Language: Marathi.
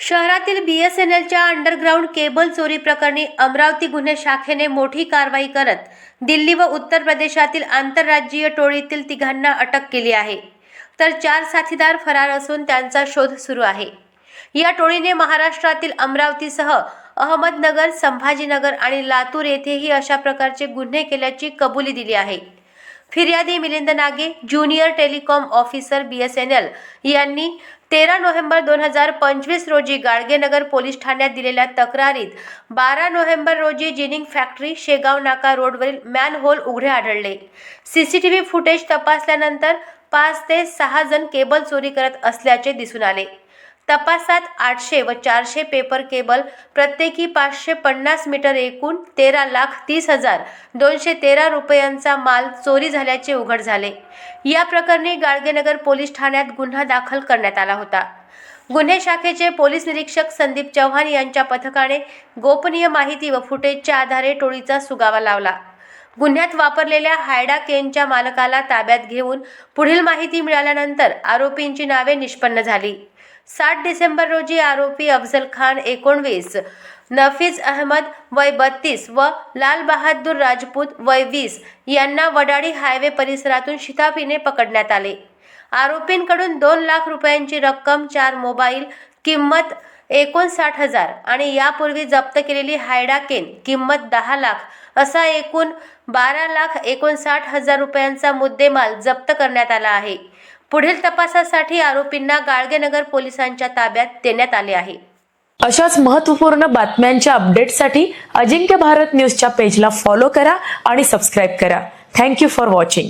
शहरातील BSNLच्या अंडरग्राऊंड केबल चोरी प्रकरणी अमरावती गुन्हे शाखेने मोठी कारवाई करत दिल्ली व उत्तर प्रदेशातील आंतरराज्यीय टोळीतील तिघांना अटक केली आहे, तर 4 साथीदार फरार असून त्यांचा शोध सुरू आहे। या टोळीने महाराष्ट्रातील अमरावतीसह अहमदनगर, संभाजीनगर आणि लातूर येथेही अशा प्रकारचे गुन्हे केल्याची कबुली दिली आहे। फिर्यादी मिलिंद नागे, ज्युनियर टेलिकॉम ऑफिसर BSNL यांनी 13 नोव्हेंबर 2025 रोजी गाडगेनगर पोलीस ठाण्यात दिलेल्या तक्रारीत 12 नोव्हेंबर रोजी जिनिंग फॅक्टरी शेगाव नाका रोडवरील मॅनहोल उघडे आढळले। CCTV फुटेज तपासल्यानंतर 5 ते 6 जण केबल चोरी करत असल्याचे दिसून आले। तपासात 800 व 400 पेपर केबल प्रत्येकी 550 मीटर एकूण 13,30,213 रुपयांचा माल चोरी झाल्याचे उघड झाले। या प्रकरणी गाडगेनगर पोलीस ठाण्यात गुन्हा दाखल करण्यात आला होता। गुन्हे शाखेचे पोलीस निरीक्षक संदीप चव्हाण यांच्या पथकाने गोपनीय माहिती व फुटेजच्या आधारे टोळीचा सुगावा लावला। गुन्ह्यात वापरलेल्या हायडा केनच्या मालकाला ताब्यात घेऊन पुढील माहिती मिळाल्यानंतर आरोपींची नावे निष्पन्न झाली। 7 डिसेंबर रोजी आरोपी अफजल खान 19, नफीज अहमद वय 32 व लाल बहादूर राजपूत वय 20 यांना वडाळी हायवे परिसरातून शिताफीने पकडण्यात आले। आरोपींकडून 2 लाख रुपयांची रक्कम, 4 मोबाईल किंमत 59,000 आणि यापूर्वी जप्त केलेली हायडा केन किंमत 10 लाख असा एकूण 12,59,000 रुपयांचा मुद्देमाल जप्त करण्यात आला आहे। पुढील तपासासाठी आरोपींना गाडगेनगर पोलिसांच्या ताब्यात देण्यात आले आहे। अशाच महत्त्वपूर्ण बातम्यांच्या अपडेटसाठी अजिंक्य भारत न्यूजच्या पेजला फॉलो करा आणि सबस्क्राइब करा। Thank you for watching.